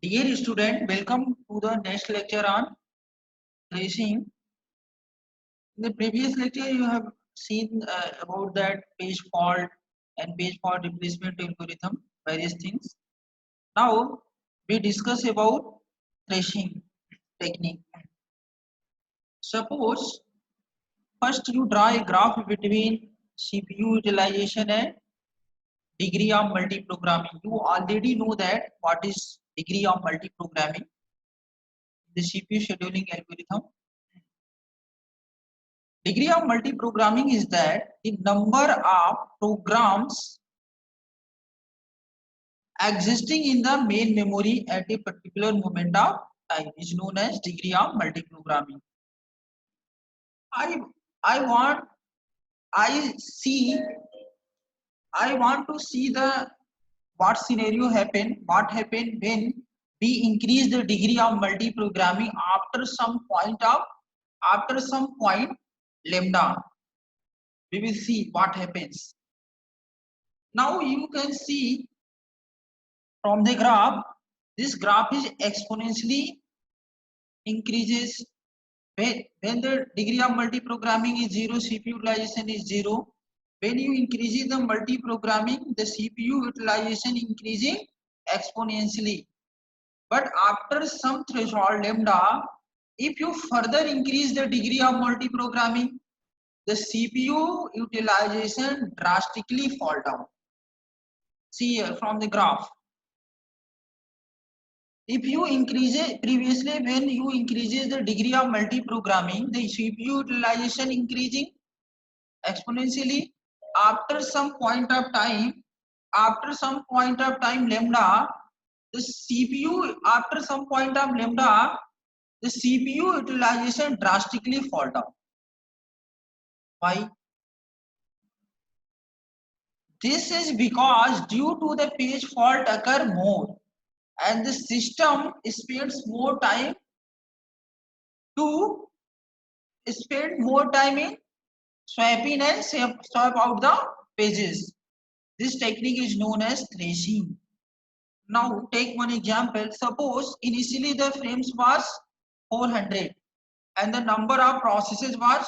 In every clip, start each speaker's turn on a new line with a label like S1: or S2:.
S1: Dear student, welcome to the next lecture on tracing. In the previous lecture, you have seen about that page fault and page fault replacement algorithm, various things. Now we discuss about tracing technique. Suppose first you draw a graph between CPU utilization and degree of multiprogramming. You already know that what is degree of multiprogramming, the CPU scheduling algorithm. Degree of multiprogramming is that the number of programs existing in the main memory at a particular moment of time is known as degree of multiprogramming. I I want I see I want to see the what scenario happened when we increase the degree of multiprogramming after some point lambda. We will see what happens. Now you can see from the graph, this graph is exponentially increases when the degree of multiprogramming is 0, CPU utilization is 0. When you increase the multiprogramming, the CPU utilization increasing exponentially. But after some threshold lambda, if you further increase the degree of multiprogramming, the CPU utilization drastically fall down. See here from the graph. If you increase it previously, when you increases the degree of multiprogramming, the CPU utilization increasing exponentially. After some point of time, lambda, the CPU after some point of lambda, the CPU utilization drastically fall down. Why? This is because due to the page fault occur more, and the system spends more time to spend more time in swapping and swap out the pages. This technique is known as thrashing. Now take one example. Suppose initially the frames was 400 and the number of processes was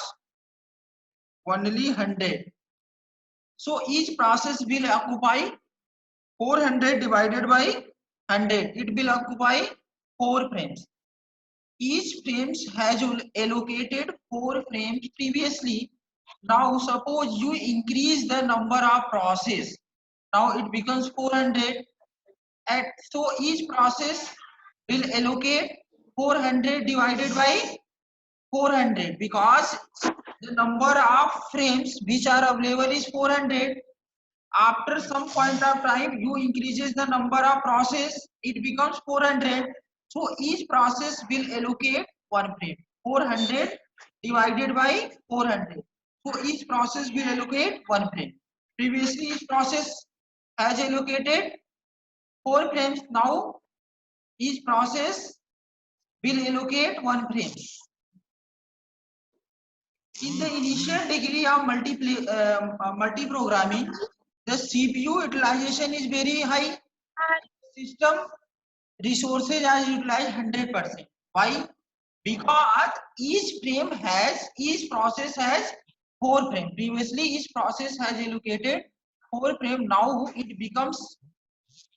S1: only 100. So each process will occupy 400 divided by 100. It will occupy 4 frames. Each frame has allocated 4 frames previously. Now suppose you increase the number of process. Now it becomes 400. And so each process will allocate 400 divided by 400 because the number of frames which are available is 400. After some point of time you increases the number of process, it becomes 400. So each process will allocate one frame. 400 divided by 400. So each process will allocate one frame. Previously each process has allocated 4 frames. Now each process will allocate one frame. In the initial degree of multiprogramming, the CPU utilization is very high. System resources are utilized 100%. Why? Because each process has 4 frames. Previously, each process has allocated 4 frames. Now it becomes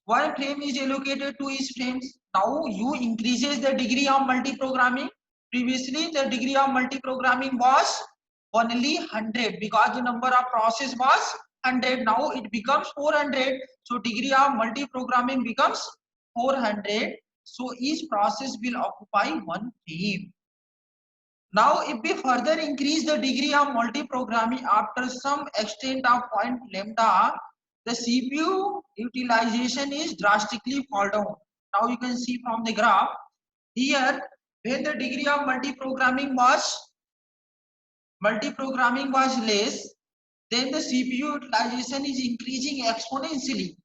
S1: one frame is allocated to each frames. Now you increases the degree of multiprogramming. Previously, the degree of multiprogramming was only 100 because the number of process was 100. Now it becomes 400. So degree of multiprogramming becomes 400. So each process will occupy one frame. Now if we further increase the degree of multiprogramming after some extent of point lambda, the CPU utilization is drastically fall down. Now you can see from the graph here when the degree of multiprogramming was less, then the CPU utilization is increasing exponentially.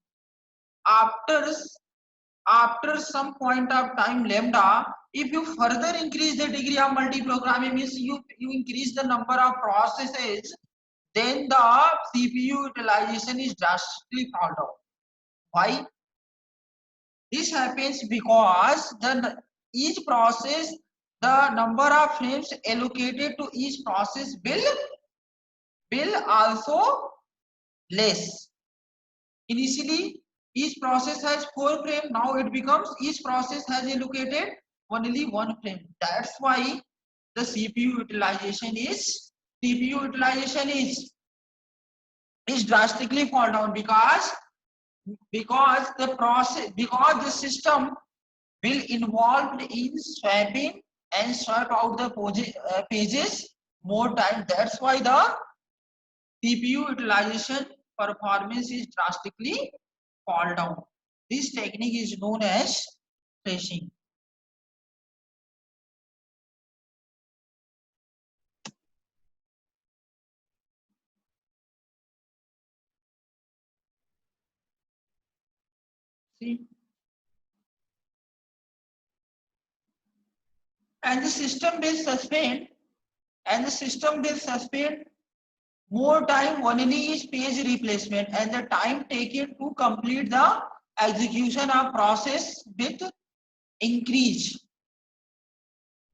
S1: After some point of time lambda, if you further increase the degree of multiprogramming, means you increase the number of processes, then the CPU utilization is drastically fall down. Why? This happens because each process, the number of frames allocated to each process will also less. Initially, each process has 4 frames. Now it becomes each process has allocated only 1 frame. That's why the CPU utilization is drastically fall down because the system will involved in swapping and swap out the pages more time. That's why the CPU utilization performance is drastically fall down. This technique is known as thrashing. See, and the system will suspend more time only is page replacement, and the time taken to complete the execution of process increase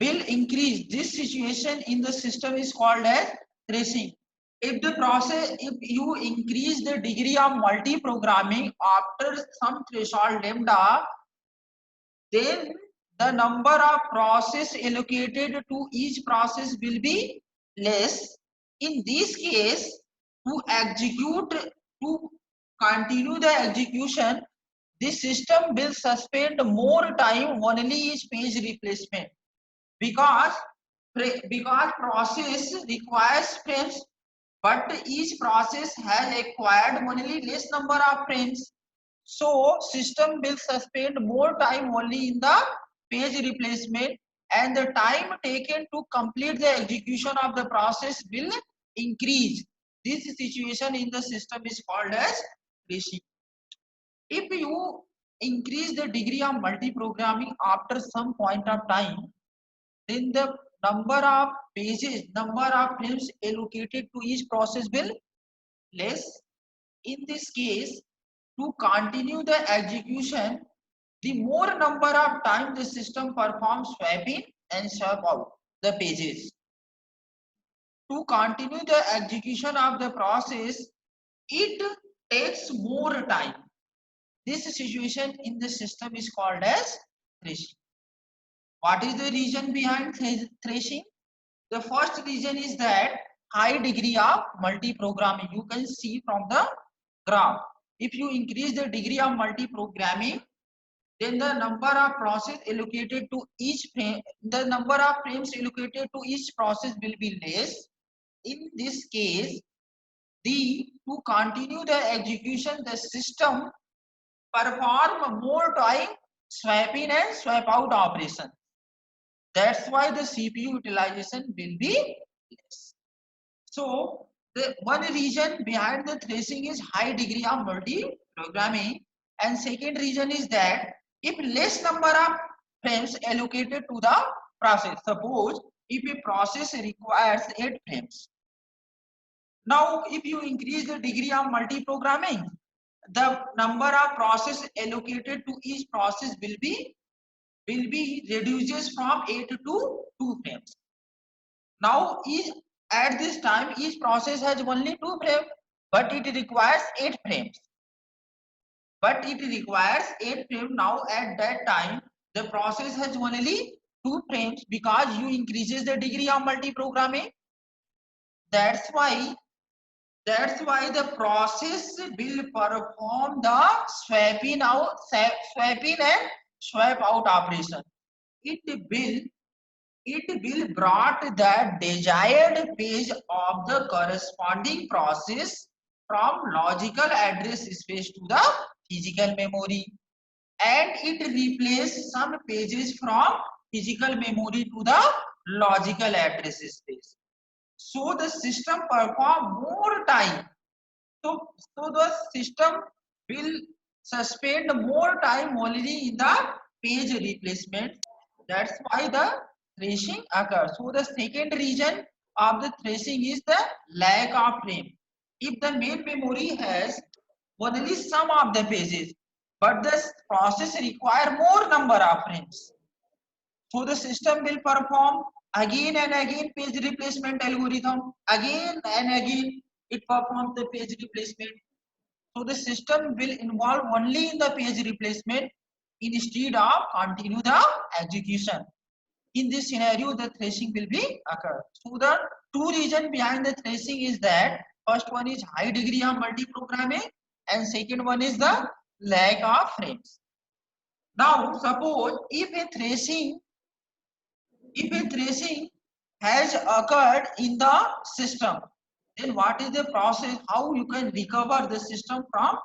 S1: will increase. This situation in the system is called as thrashing. If you increase the degree of multi-programming after some threshold lambda, then the number of process allocated to each process will be less. In this case, to continue the execution, this system will suspend more time only each page replacement because process requires frames, but each process has acquired only less number of frames. So system will suspend more time only in the page replacement, and the time taken to complete the execution of the process will increase. This situation in the system is called as thrashing. If you increase the degree of multi-programming after some point of time, then the number of frames allocated to each process will less. In this case, to continue the execution, the more number of time the system performs swap in and swap out the pages. To continue the execution of the process, it takes more time. This situation in the system is called as thrashing. What is the reason behind thrashing? The first reason is that high degree of multi-programming. You can see from the graph. If you increase the degree of multi-programming, then the number of process allocated to each frame, the number of frames allocated to each process will be less. In this case, to continue the execution, the system perform more time swap in and swap out operation. That's why the CPU utilization will be less. So the one reason behind the thrashing is high degree of multi-programming, and second reason is that if less number of frames allocated to the process, suppose if a process requires 8 frames, now if you increase the degree of multi-programming, the number of process allocated to each process will be reduces from 8 to 2 frames. Now at this time each process has only 2 frames, but it requires 8 frames. Now at that time the process has only 2 frames because you increases the degree of multi-programming. That's why the process will perform the swap in and swap out operation. It will brought the desired page of the corresponding process from logical address space to the physical memory, and it replaces some pages from physical memory to the logical address space. So the system perform more time. So the system will suspend more time only in the page replacement. That's why the thrashing occurs. So the second reason of the thrashing is the lack of frame. If the main memory has only some of the pages, but this process require more number of frames. So the system will perform again and again page replacement algorithm. Again and again it performs the page replacement. So the system will involve only in the page replacement instead of continue the execution. In this scenario, the thrashing will be occur. So the two reasons behind the thrashing is that first one is high degree of multi-programming and second one is the lack of frames. Now suppose if a thrashing has occurred in the system, then what is the process, how you can recover the system from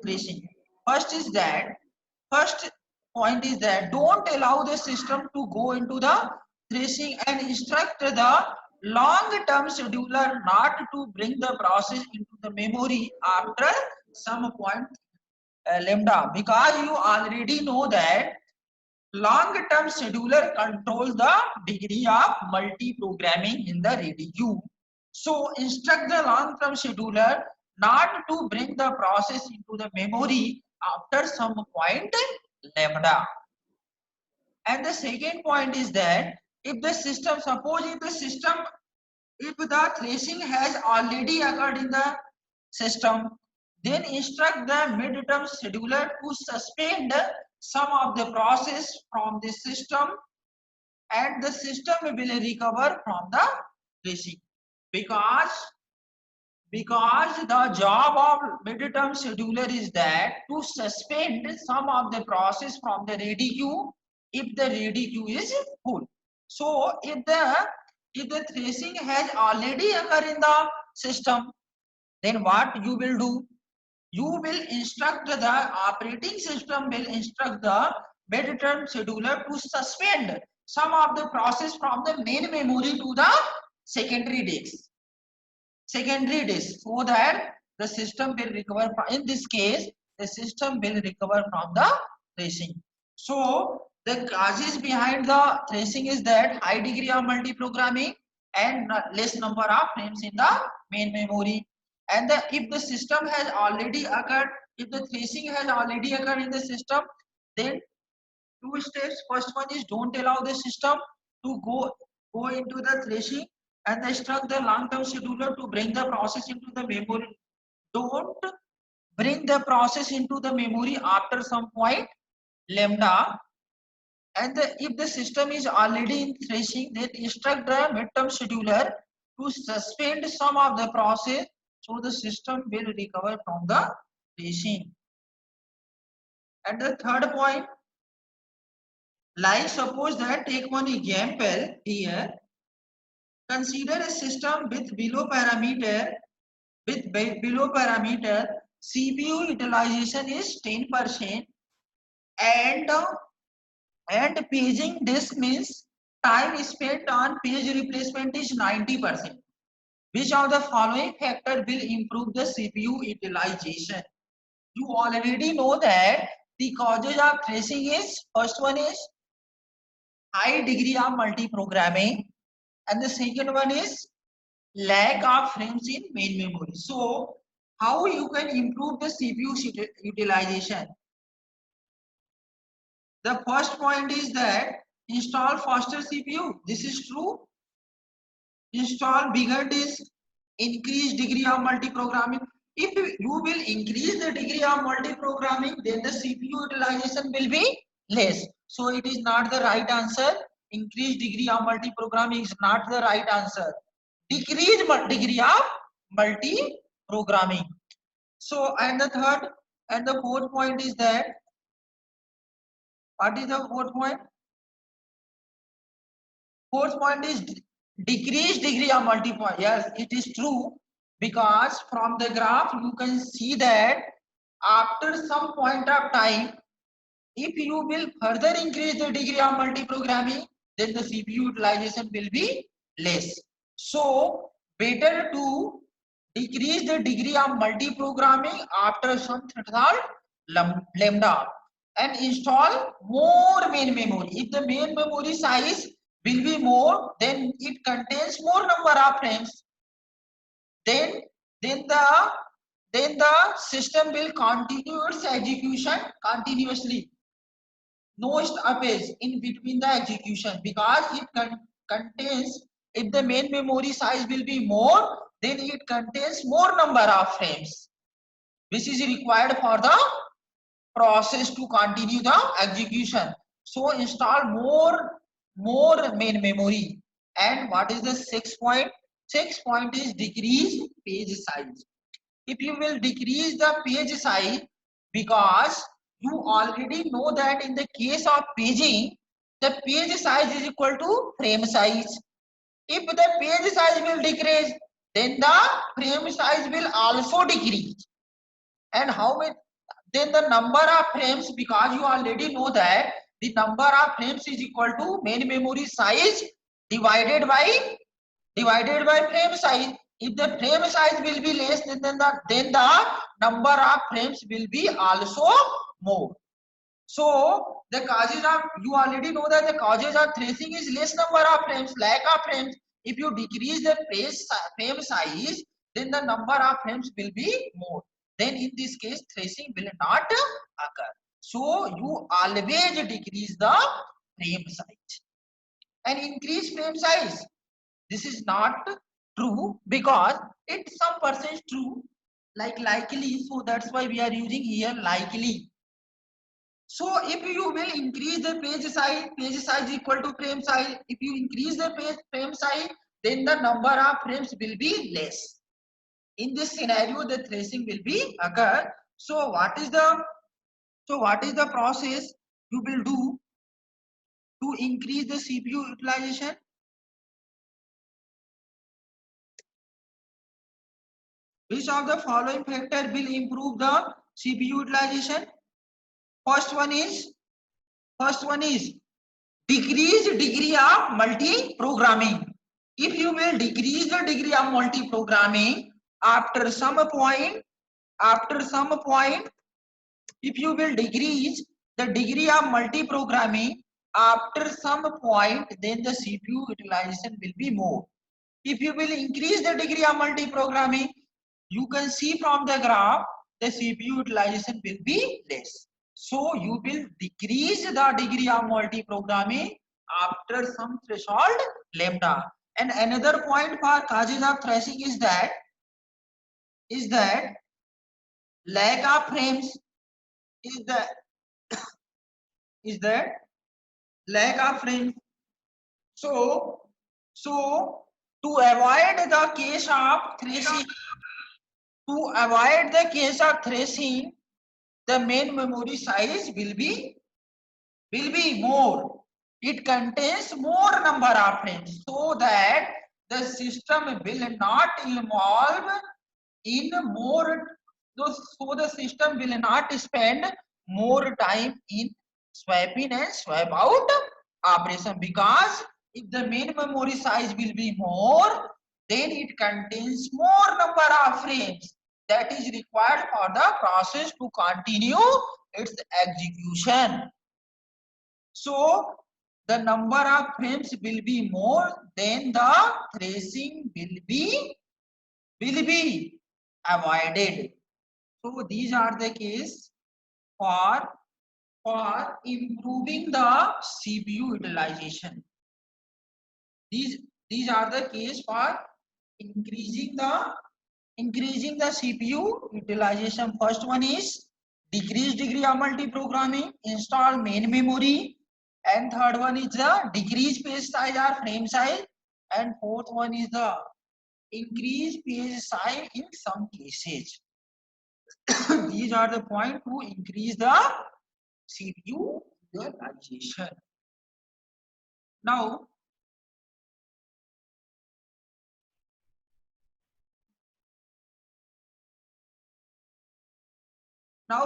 S1: thrashing? First point is that don't allow the system to go into the thrashing and instruct the long-term scheduler not to bring the process into the memory after some point lambda, because you already know that long-term scheduler controls the degree of multi-programming in the ready queue. So instruct the long-term scheduler not to bring the process into the memory after some point lambda. And the second point is that if the system, suppose if the thrashing has already occurred in the system, then instruct the midterm scheduler to suspend some of the process from the system and the system will recover from the thrashing. Because the job of midterm scheduler is that to suspend some of the process from the ready queue if the ready queue is full. So if the thrashing has already occurred in the system, then what you will do? You will instruct the operating system will instruct the midterm scheduler to suspend some of the process from the main memory to the secondary disk so that the system will recover from, in this case the system will recover from the thrashing. So the causes behind the thrashing is that high degree of multi-programming and less number of frames in the main memory. And if the system has already occurred, if the thrashing has already occurred in the system, then two steps. First one is don't allow the system to go into the thrashing and instruct the long-term scheduler to bring the process into the memory. Don't bring the process into the memory after some point lambda. And if the system is already in thrashing, then instruct the midterm scheduler to suspend some of the process so the system will recover from the thrashing. And the third point, like suppose that take one example here. Consider a system with below parameter CPU utilization is 10% and paging disk means time spent on page replacement is 90%. Which of the following factor will improve the CPU utilization? You already know that the causes of thrashing is, first one is high degree of multi-programming and the second one is lack of frames in main memory. So how you can improve the CPU utilization? The first point is that install faster CPU. This is true. Install bigger disk, increase degree of multi-programming. If you will increase the degree of multi-programming, then the CPU utilization will be less. So it is not the right answer. Increase degree of multi-programming is not the right answer. Decrease degree of multi-programming. So and the third and the fourth point is that, what is the fourth point? Fourth point is decreased degree of multiple. Yes, it is true, because from the graph you can see that after some point of time, if you will further increase the degree of multi-programming, then the CPU utilization will be less. So better to decrease the degree of multi-programming after some threshold lambda and install more main memory. If the main memory size will be more, then it contains more number of frames. Then the then the system will continue its execution continuously. No stoppage in between the execution because it contains, if the main memory size will be more, then it contains more number of frames which is required for the process to continue the execution. So install more main memory. And what is the 6 point? 6 point is decrease page size. If you will decrease the page size, because you already know that in the case of paging, the page size is equal to frame size. If the page size will decrease, then the frame size will also decrease. And how many? Then the number of frames, because you already know that the number of frames is equal to main memory size divided by frame size. If the frame size will be less, then the number of frames will be also more. So the causes of, you already know that the causes of thrashing is less number of frames, lack of frames. If you decrease the frame size, then the number of frames will be more. Then in this case, thrashing will not occur. So you always decrease the frame size and increase frame size. This is not true because it's some percent true, like likely. So that's why we are using here likely. So if you will increase the page size equal to frame size. If you increase the frame size, then the number of frames will be less. In this scenario, the thrashing will be occur. So what is the process you will do to increase the CPU utilization? Which of the following factor will improve the CPU utilization? First one is decrease degree of multi-programming. If you will decrease the degree of multi-programming after some point, if you will decrease the degree of multi-programming after some point, then the CPU utilization will be more. If you will increase the degree of multi-programming, you can see from the graph, the CPU utilization will be less. So you will decrease the degree of multi-programming after some threshold lambda. And another point for causes of thrashing is that lack of frames, is that lack of frames. So to avoid the case of thrashing, the main memory size will be more. It contains more number of frames, so that the system will not involve in more. So the system will not spend more time in swap in and swap out operation, because if the main memory size will be more, then it contains more number of frames that is required for the process to continue its execution. So the number of frames will be more, then the thrashing will be avoided. So these are the case for improving the CPU utilization. These are the case for increasing the CPU utilization. First one is decrease degree of multi-programming, install main memory, and third one is the decrease page size or frame size, and fourth one is the increase page size in some cases. These are the point to increase the CPU utilization. Now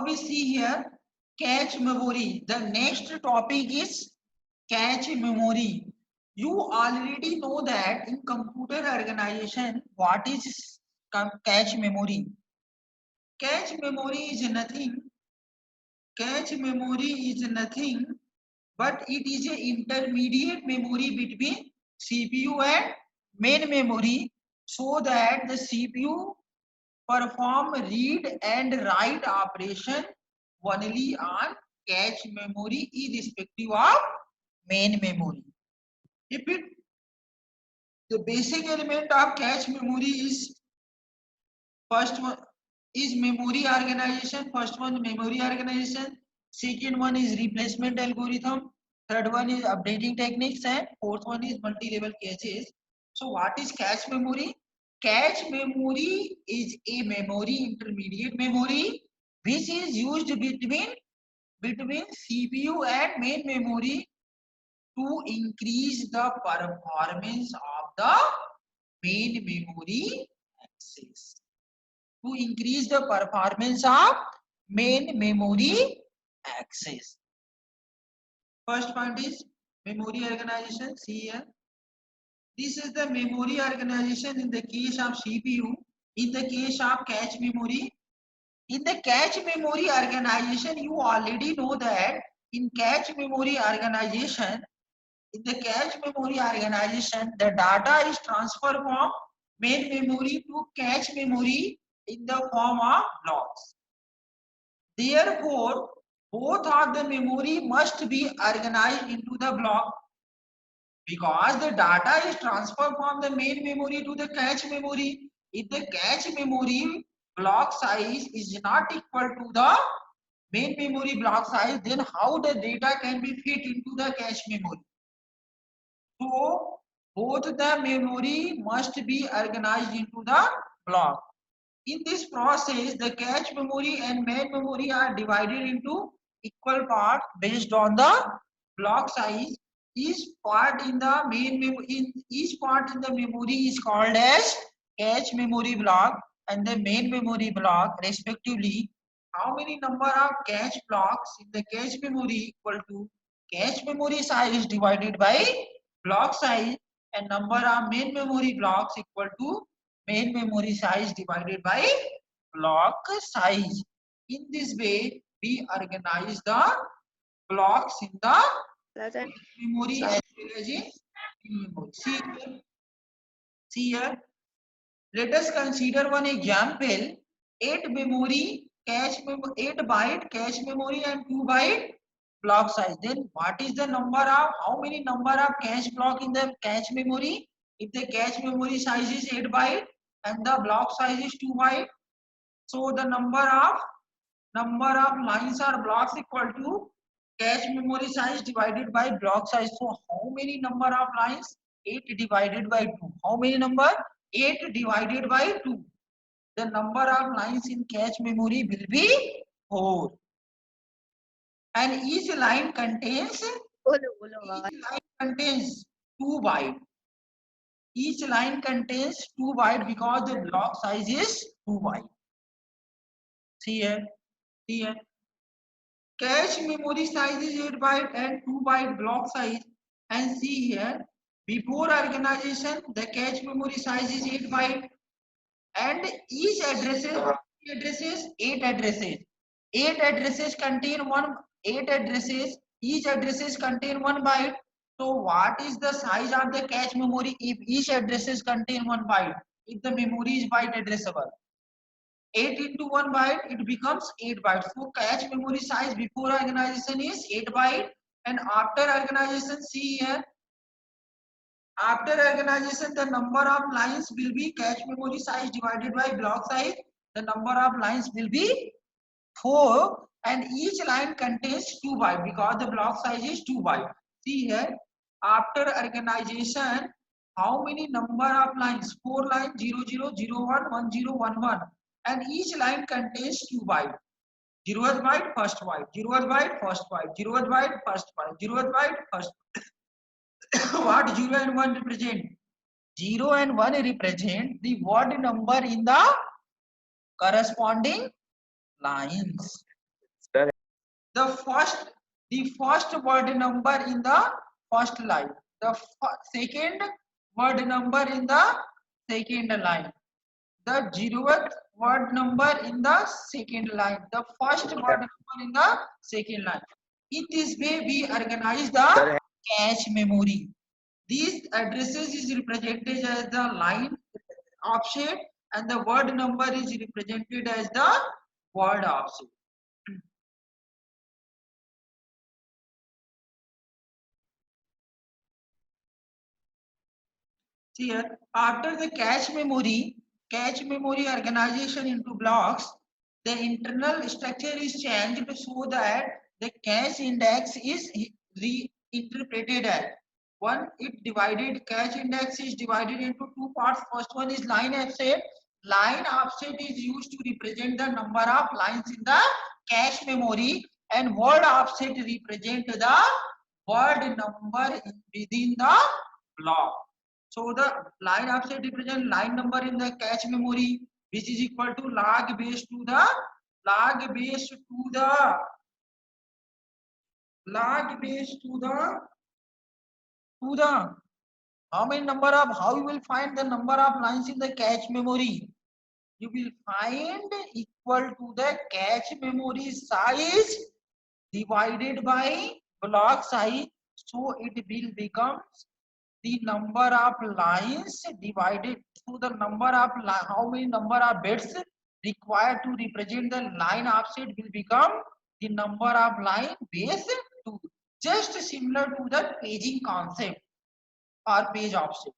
S1: we see here cache memory. The next topic is cache memory. You already know that in computer organization, what is cache memory? Cache memory is nothing. But it is an intermediate memory between CPU and main memory, so that the CPU perform read and write operation only on cache memory irrespective of main memory. If it the basic element of cache memory is first one is memory organization. First one memory organization. Second one is replacement algorithm. Third one is updating techniques, and fourth one is multi-level caches. So what is cache memory? Cache memory is a memory intermediate memory which is used between CPU and main memory to increase the performance of the main memory access. To increase the performance of main memory access. First point is memory organization. See here. This is the memory organization in the case of CPU. In the case of cache memory. In the cache memory organization, you already know that in cache memory organization, the data is transferred from main memory to cache memory in the form of blocks. Therefore, both of the memory must be organized into the block because the data is transferred from the main memory to the cache memory. If the cache memory block size is not equal to the main memory block size, then how the data can be fit into the cache memory? So both the memory must be organized into the block. In this process, the cache memory and main memory are divided into equal parts based on the block size. Each part in the each part in the memory is called as cache memory block and the main memory block respectively. How many number of cache blocks in the cache memory equal to cache memory size divided by block size, and number of main memory blocks equal to main memory size divided by block size. In this way, we organize the blocks in the memory as well as in memory. See here. Let us consider one example. 8 byte cache memory and 2 byte block size. Then what is the number of how many number of cache block in the cache memory? If the cache memory size is 8 byte and the block size is 2 byte, so the number of lines or blocks equal to cache memory size divided by block size. So how many number of lines? 8 divided by 2. How many number? 8 divided by 2. The number of lines in cache memory will be 4. And each line contains 2 byte. Each line contains 2 byte because the block size is 2 byte. See here. Cache memory size is 8 byte and 2 byte block size. And see here, before organization, the cache memory size is 8 byte and each addresses 8 addresses. 8 addresses contain 8 addresses. Each addresses contain 1 byte. So what is the size of the cache memory if each addresses contain 1 byte? If the memory is byte addressable. 8 into 1 byte, it becomes 8 bytes. So cache memory size before organization is 8 byte and after organization, see here, after organization the number of lines will be cache memory size divided by block size. The number of lines will be 4 and each line contains 2 byte because the block size is 2 byte. See here, after organization, how many number of lines? 4 lines, 0 0 0 1 1 0 1 1 and each line contains 2 byte. 0th byte, first byte, 0th byte, first byte, 0th byte, first byte, 0th byte, first byte. What 0 and 1 represent? 0 and 1 represent the word number in the corresponding lines. The first word number in the first line. The second word number in the second line. The 0th word number in the second line. The first word number in the second line. In this way, we organize the cache memory. These addresses is represented as the line offset and the word number is represented as the word offset. See here, after the cache memory organization into blocks, the internal structure is changed so that the cache index is reinterpreted as one. It divided cache index is divided into two parts. First one is line offset. Line offset is used to represent the number of lines in the cache memory, and word offset represent the word number within the block. So the line offset represent line number in the cache memory, which is equal to log base to the log base to the log base to the how many number of how you will find the number of lines in the cache memory. You will find equal to the cache memory size divided by block size. So it will become the number of lines divided to the number of how many number of bits required to represent the line offset will become the number of line base 2, just similar to the paging concept or page offset.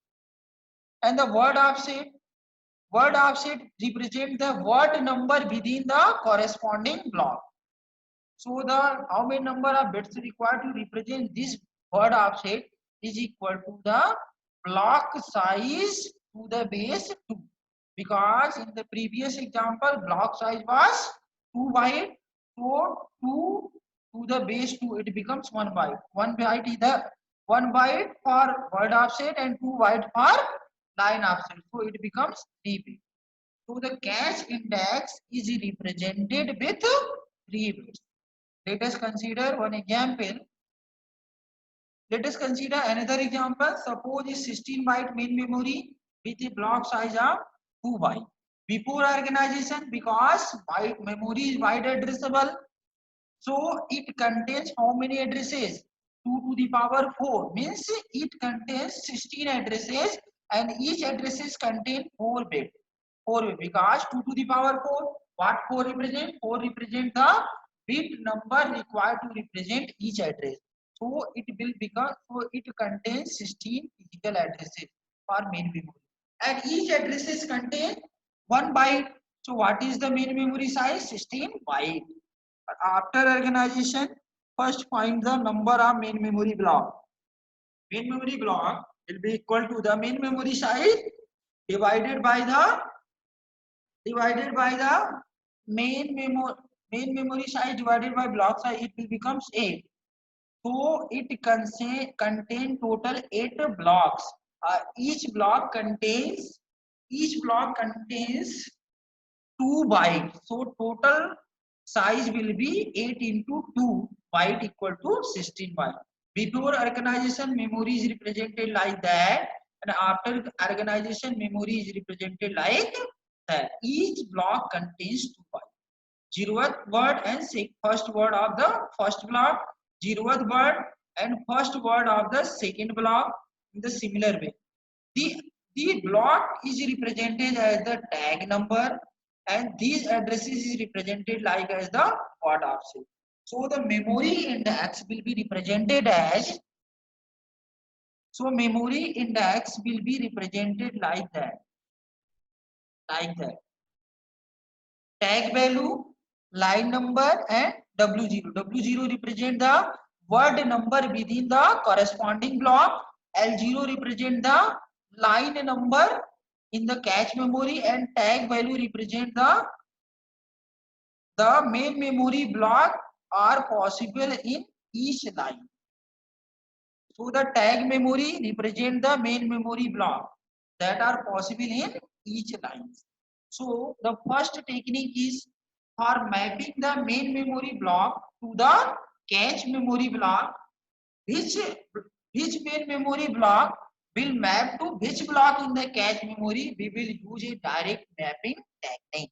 S1: And the word offset represent the word number within the corresponding block. So the how many number of bits required to represent this word offset is equal to the block size to the base 2, because in the previous example block size was 2 byte, so 2 to the base 2 it becomes 1 byte. 1 byte is the 1 byte for word offset and 2 byte for line offset, so it becomes 3 bit. So the cache index is represented with 3 bits. Let us consider one example. Let us consider another example. Suppose a 16 byte main memory with a block size of 2 byte. Before organization, because byte memory is byte addressable, so it contains how many addresses? 2 to the power 4 means it contains 16 addresses, and each addresses contain 4 bit. 4 bit, because 2 to the power 4. What 4 represent? 4 represent the bit number required to represent each address. So it will become, so it contains 16 physical addresses for main memory, and each addresses contain 1 byte. So what is the main memory size? 16 byte. After organization, first find the number of main memory block. Main memory block will be equal to the main memory size divided by the main memory size divided by block size. It will becomes 8. So it contain total 8 blocks. Each block contains 2 bytes. So total size will be 8 into 2 byte equal to 16 byte. Before organization, memory is represented like that, and after organization, memory is represented like that. Each block contains 2 bytes. 0th word and first word of the first block, 0th word and first word of the second block in the similar way. The block is represented as the tag number, and these addresses is represented like as the word offset. So the memory index will be represented as, like that, tag value, line number and W0. W0 represent the word number within the corresponding block. L0 represent the line number in the cache memory, and tag value represent the main memory block are possible in each line. So the tag memory represent the main memory block that are possible in each line. So the first technique is for mapping the main memory block to the cache memory block. Which main memory block will map to which block in the cache memory? We will use a direct mapping technique.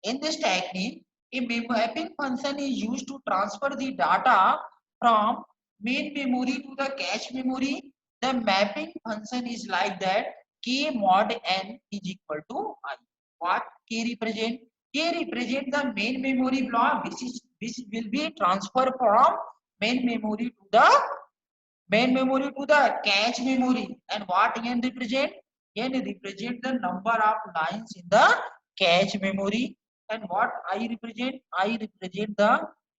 S1: In this technique, a mapping function is used to transfer the data from main memory to the cache memory. The mapping function is like that: k mod n is equal to I. what K represent? K represent the main memory block which will be transferred from main memory to the cache memory. And what N represent? N represent the number of lines in the cache memory. And what I represent? I represent the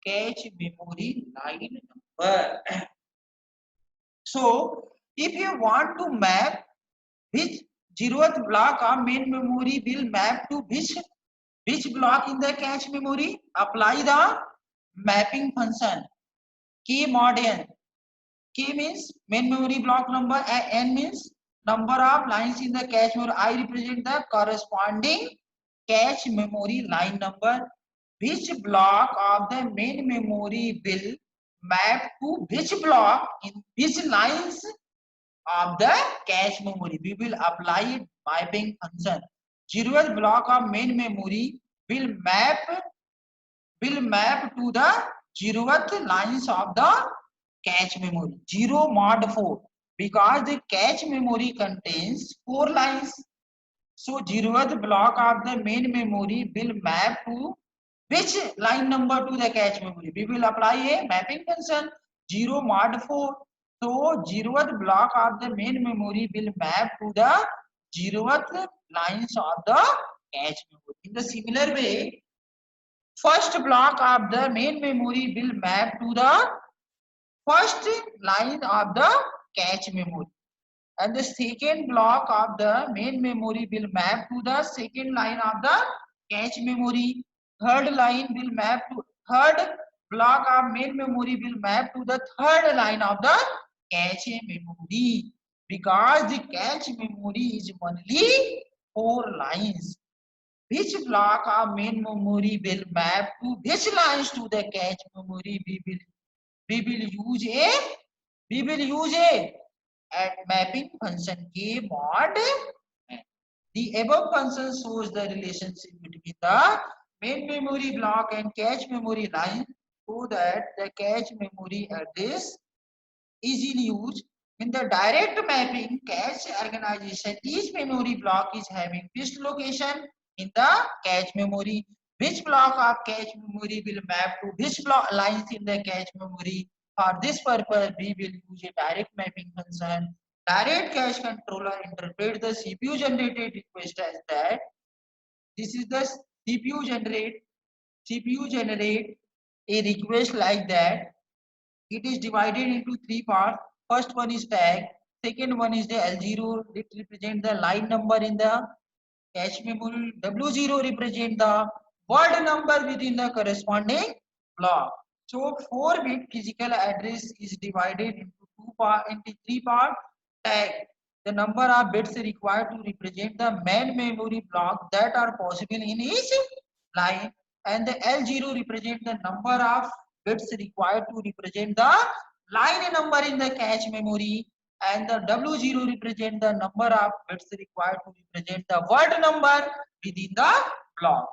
S1: cache memory line number. So if you want to map which zeroth block of main memory will map to which block in the cache memory, apply the mapping function k mod n. K means main memory block number and N means number of lines in the cache memory. I represent the corresponding cache memory line number. Which block of the main memory will map to which block in which lines of the cache memory? We will apply mapping function. Zeroth block of main memory will map to the zeroth lines of the cache memory. 0 mod 4 because the cache memory contains 4 lines. So zeroth block of the main memory will map to which line number to the cache memory? We will apply a mapping function 0 mod 4. So zeroth block of the main memory will map to the zeroth lines of the cache memory. In the similar way, first block of the main memory will map to the first line of the cache memory, and the second block of the main memory will map to the second line of the cache memory. Third block of main memory will map to the third line of the cache memory, because the cache memory is only 4 lines. Which block of main memory will map to which lines to the cache memory? We will use a at mapping function k mod n. The above function shows the relationship between the main memory block and cache memory line, so that the cache memory address is in use. In the direct mapping cache organization, each memory block is having fixed location in the cache memory. Which block of cache memory will map to which block lines in the cache memory? For this purpose, we will use a direct mapping function. Direct cache controller interpret the CPU generated request as that. This is the CPU generate a request like that. It is divided into 3 parts. First one is tag, second one is the L0, it represents the line number in the cache memory. W0 represent the word number within the corresponding block. So 4-bit physical address is divided into 3 parts. Tag, the number of bits required to represent the main memory block that are possible in each line, and the L0 represent the number of bits required to represent the line number in the cache memory, and the W0 represent the number of bits required to represent the word number within the block.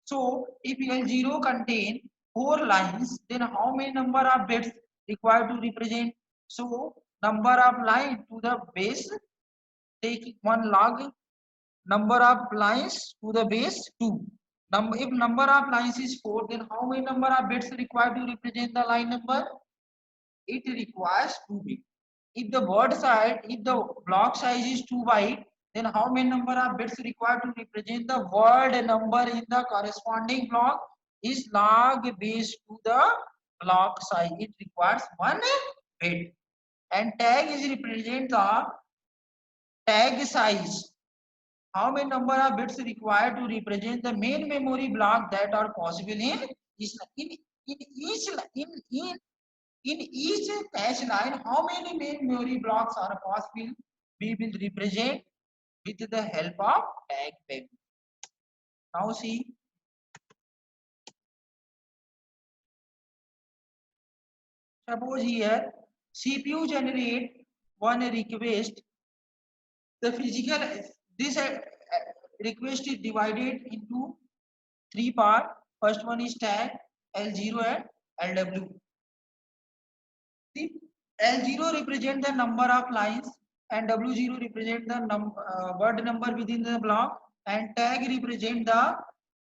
S1: So if L0 contain 4 lines, then how many number of bits required to represent? So number of lines to the base, take 1 log, number of lines to the base 2. If number of lines is 4, then how many number of bits required to represent the line number? It requires 2 bits. If the block size is 2 byte, then how many number of bits required to represent the word number in the corresponding block is log base to the block size. It requires 1 bit. And tag is represent the tag size. How many number of bits required to represent the main memory block that are possible in each cache line? How many main memory blocks are possible? We will represent with the help of tag value. Now see, suppose here CPU generate one request. The physical this request is divided into 3 parts. First one is tag, L0 and LW. See, L0 represent the number of lines and W0 represent the word number within the block. and tag represent the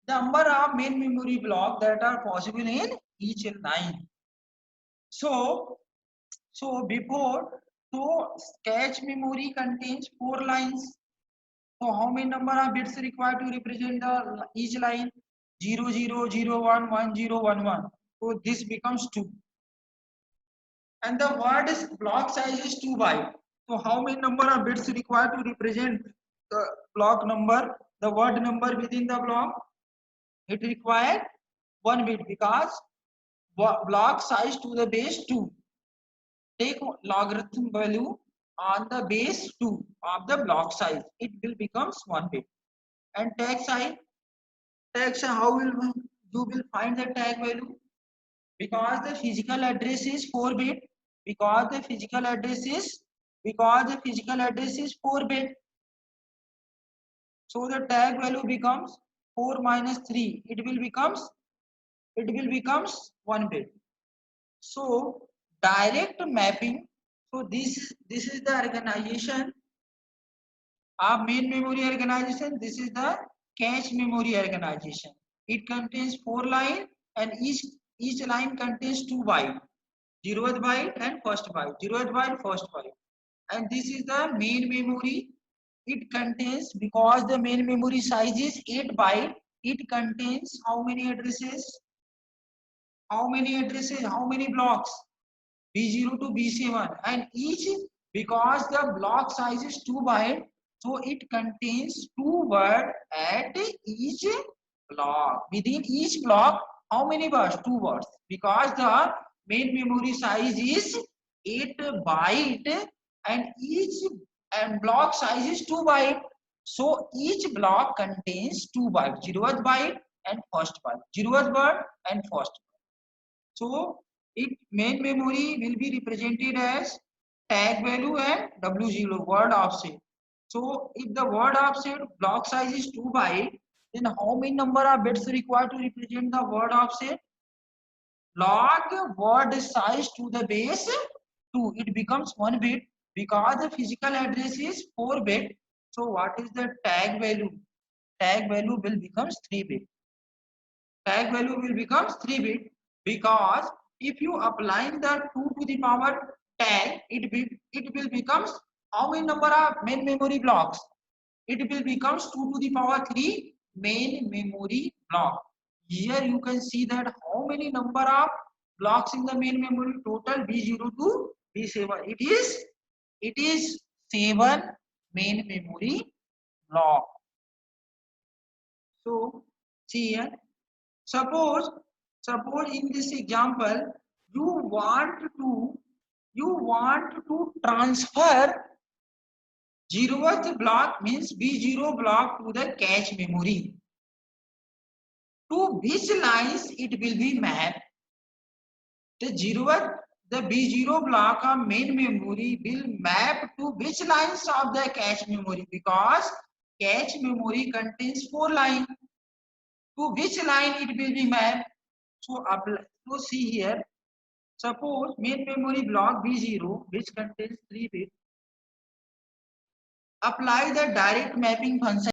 S1: number of main memory block that are possible in each line. So before, cache memory contains 4 lines. So how many number of bits required to represent the each line? 0 0 0 1 1 0 1 1. So this becomes 2. And the word is block size is 2 byte. So how many number of bits required to represent the block number, the word number within the block? It required 1 bit because block size to the base 2. Take logarithm value on the base 2 of the block size. It will becomes 1 bit. And tag size, how will you will find the tag value? Because the physical address is 4 bit. Because the physical address is 4 bit. So the tag value becomes 4 minus 3. It will becomes 1 bit. So direct mapping. So this is the organization of main memory organization. This is the cache memory organization. It contains 4 lines and each line contains 2 bytes. 0th byte and first byte. 0th byte, first byte. And this is the main memory. It contains, because the main memory size is 8 byte, it contains how many addresses? How many blocks? B0 to B7, and each, because the block size is 2 byte, so it contains 2 words at each block. Within each block, how many words? 2 words. Because the main memory size is 8 byte and each block size is 2 byte. So each block contains 2 bytes, 0th byte and first byte, 0th word and first. So it main memory will be represented as tag value and W0 word offset. So if the word offset block size is 2 byte, then how many number of bits required to represent the word offset? Log word size to the base 2. It becomes 1 bit because the physical address is 4 bit. So what is the tag value? Tag value will becomes 3 bit. Tag value will becomes 3 bit because if you apply the 2 to the power tag, it will becomes how many number of main memory blocks? It will becomes 2 to the power 3 main memory block. Here you can see that how many number of blocks in the main memory total B0 to B7. It is 7 main memory block. So see here. Suppose in this example you want to transfer 0th block means B0 block to the cache memory. To which lines it will be mapped? The B0 block of main memory will map to which lines of the cache memory, because cache memory contains 4 lines. To which line it will be mapped? So see here, suppose main memory block B0 which contains 3 bits, apply the direct mapping function